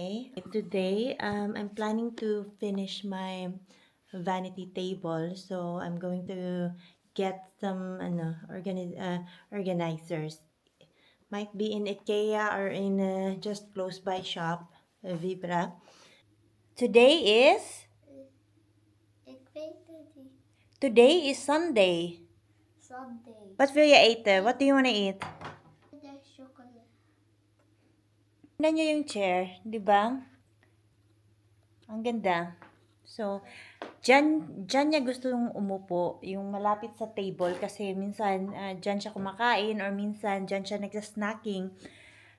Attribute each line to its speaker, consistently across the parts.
Speaker 1: Hi. Today, I'm planning to finish my vanity table. So, I'm going to get some organizers. Might be in IKEA or in just close by shop, Vibra. Today is
Speaker 2: Ik weet het niet.
Speaker 1: Today is Sunday.
Speaker 2: Sunday.
Speaker 1: What will you eat? What do you want to eat?
Speaker 2: De chocolade.
Speaker 1: Tignan niyo yung chair, di ba? Ang ganda. So, dyan niya gusto yung umupo, yung malapit sa table kasi minsan dyan siya kumakain or minsan dyan siya nagsasnacking.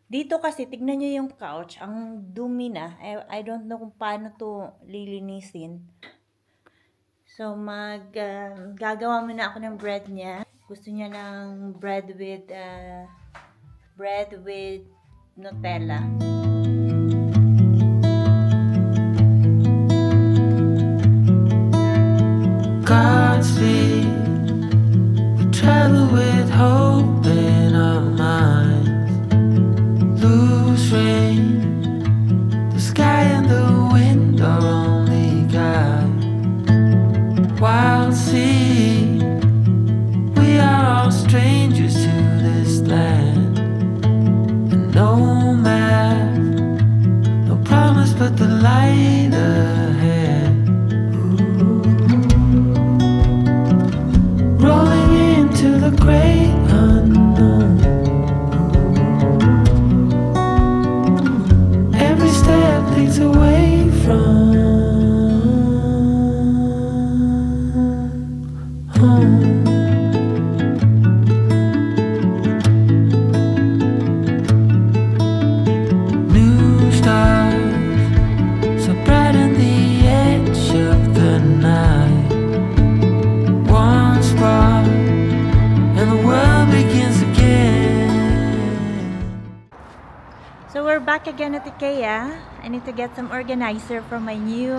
Speaker 1: Dito kasi, tignan niyo yung couch, ang dumi na. I don't know kung paano to lilinisin. So, gagawa muna ako ng bread niya. Gusto niya ng bread with Nutella.
Speaker 3: Godspeed, we travel with hope in our minds. Loose rain, the sky and the wind are only guide. Wild sea, we are all strangers to this land. And no map, no promise but the light ahead. Rolling into the great unknown. Every step leads away from home. New stars so brighten the edge of the night. One spark and the world begins again.
Speaker 1: So we're back again at IKEA. I need to get some organizer for my new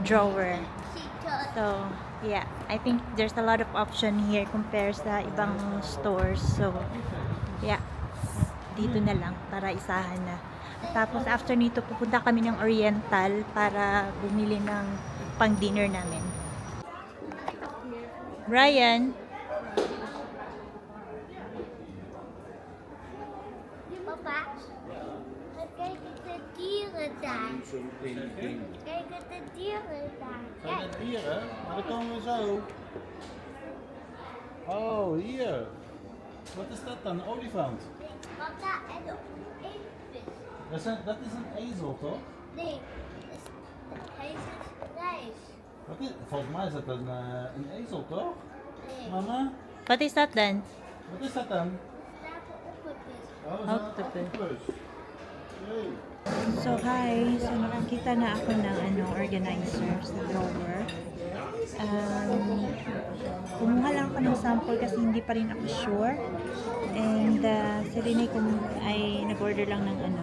Speaker 1: drawer. So yeah, I think there's a lot of option here compared sa ibang stores. So yeah, dito na lang para isahan na. Tapos after nito pupunta kami ng Oriental para bumili ng pang dinner namin. Brian,
Speaker 2: Papa, kijk eens de dieren daar. Kijk eens de dieren daar.
Speaker 4: Zijn het dieren? Maar dan komen we zo. Oh, hier. Wat is dat dan? Een olifant?
Speaker 2: Papa, en ook een vis.
Speaker 4: Dat is een ezel, toch?
Speaker 2: Nee, hij is een reis.
Speaker 4: Wat is, volgens mij is dat een ezel, toch?
Speaker 2: Nee,
Speaker 4: Mama?
Speaker 1: what is that then?
Speaker 4: Wat is dat dan?
Speaker 2: slapen op een vis.
Speaker 4: Oh, dat is
Speaker 1: Octopus.
Speaker 4: een octopus. Hey.
Speaker 1: So hi, so nakakita na ako ng organizer sa drawer. Kumuha lang ako ng sample kasi hindi pa rin ako sure. And si Rene ay nag-order lang ng ng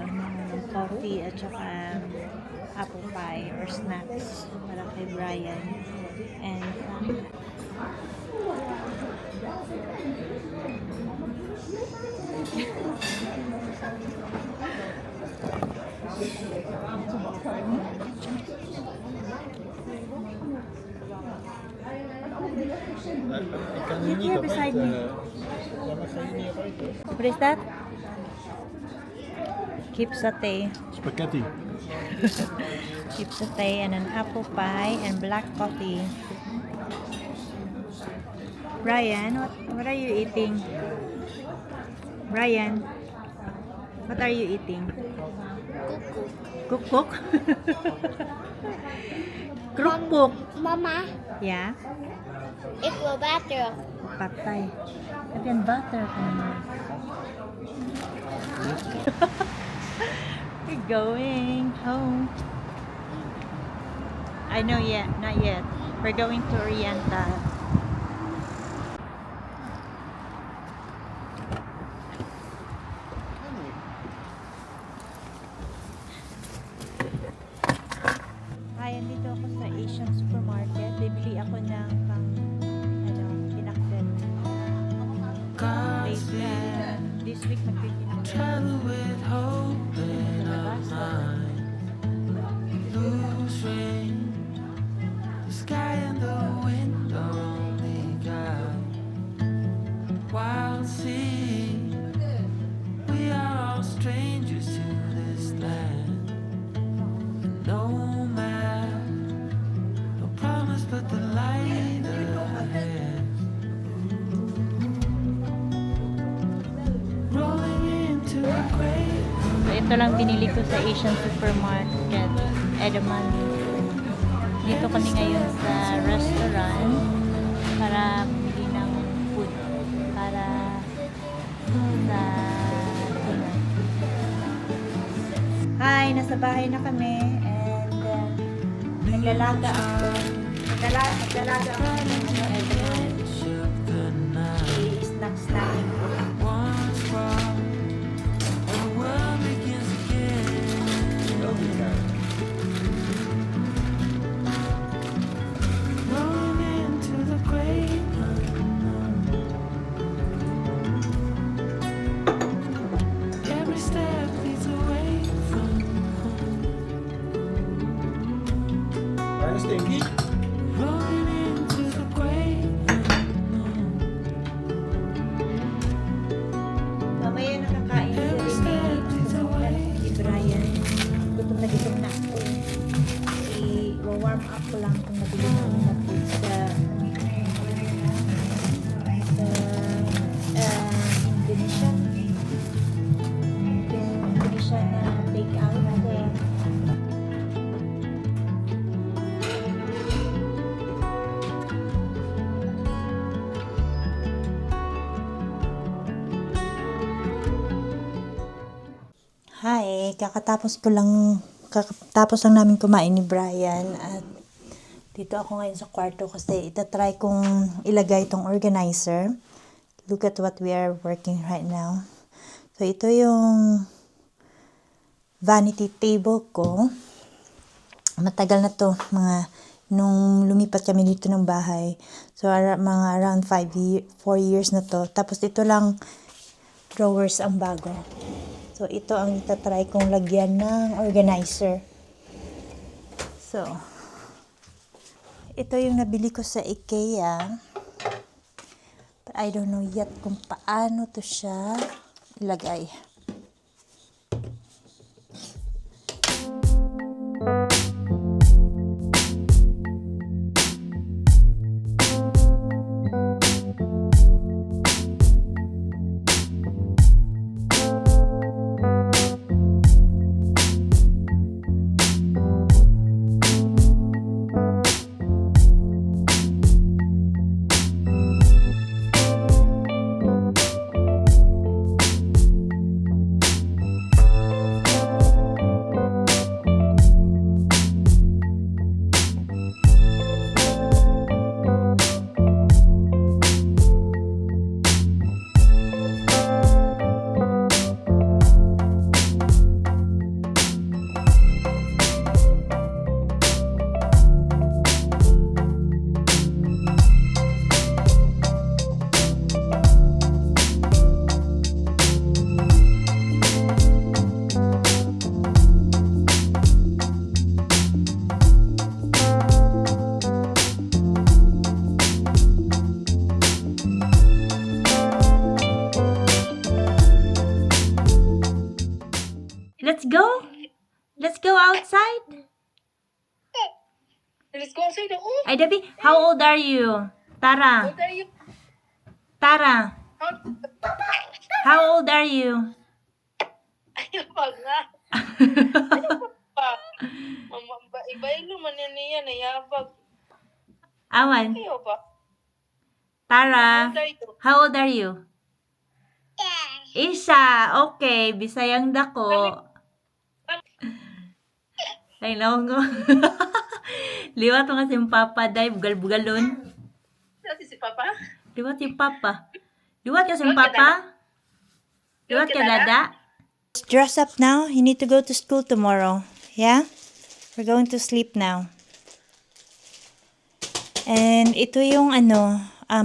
Speaker 1: coffee at saka apple pie or snacks para kay Brian. And
Speaker 4: Ik kan hier
Speaker 1: Zit
Speaker 4: niet
Speaker 1: hier
Speaker 4: op
Speaker 1: beside
Speaker 4: eten.
Speaker 1: me.
Speaker 4: Ja, maar ga je niet op eten?
Speaker 1: what is that? Keep satay.
Speaker 4: Spaghetti.
Speaker 1: Keep satay and an apple pie and black coffee. Brian, what are you eating? Brian, what are you eating? Kukuk? Krukpuk.
Speaker 2: Mama,
Speaker 1: Ja?
Speaker 2: ik wil water.
Speaker 1: Patay. Heb je een butter van me? We're going home. I know yet, not yet. We're going to Oriental. Hi, andito ako sa Asian supermarket. Bibili ako ng pang pinakbet.
Speaker 3: Godspeed,
Speaker 1: This week magpipinakbet.
Speaker 3: travel with hope in our minds.
Speaker 1: Ito lang binili ko sa Asian Supermarket, Edamame. Dito kami ngayon sa restaurant para bumili ng food para sa dinner. Hi! Nasa bahay na kami and naglalaga ako ng edamame. Snack-snacking ko.
Speaker 3: Rolling into the great unknown. Every step leads away from home. Rolling into the great unknown.
Speaker 1: Mamaya nakakain
Speaker 3: Every
Speaker 1: si
Speaker 3: step leads away.
Speaker 1: si Brian. Gutom na ako. I-warm up ko lang kung nabili namin na food sa Indonesia. Indonesia na take out. Hi, kakatapos lang namin kumain ni Brian at dito ako ngayon sa kwarto kasi itatry kong ilagay itong organizer. Look at what we are working right now. So ito yung vanity table ko. Matagal na to, nung lumipat kami dito ng bahay. So mga around 4 years na to. Tapos ito lang drawers ang bago. So, ito ang itatry kong lagyan ng organizer. So, ito yung nabili ko sa IKEA. But I don't know yet kung paano to siya ilagay. Let's go. Let's go outside.
Speaker 5: Let's go outside. Oh,
Speaker 1: Ay, Debbie, how old are you? Tara.
Speaker 5: what are you?
Speaker 1: Tara. How old are you?
Speaker 5: Ayaw pa nga. Pa. Iba-ilo man yan niya. Nayabag.
Speaker 1: Awan.
Speaker 5: Ayaw pa.
Speaker 1: Tara.
Speaker 5: What are you?
Speaker 1: How old are you? Isa. Okay. Bisayang dako. Ay, naungo. Liwat mo kasi yung papa, day. Bugal-bugalon.
Speaker 5: Kasi si Papa?
Speaker 1: Liwat yung papa. Liwat kasi yung papa. Liwat ka, dada. Dress up now. You need to go to school tomorrow. Yeah? We're going to sleep now. And ito yung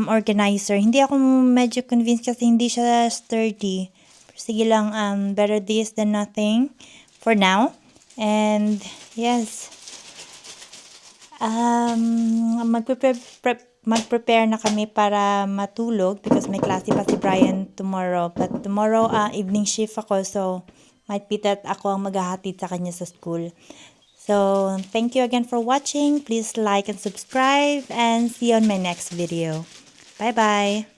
Speaker 1: organizer. Hindi ako medyo convinced kasi hindi siya sturdy. Pero sige lang, better this than nothing for now. And yes, mag-prepare na kami para matulog because may klase pa si Brian tomorrow. But tomorrow, evening shift ako, so might be that ako ang maghahatid sa kanya sa school. So, thank you again for watching. Please like and subscribe and see you on my next video. Bye-bye!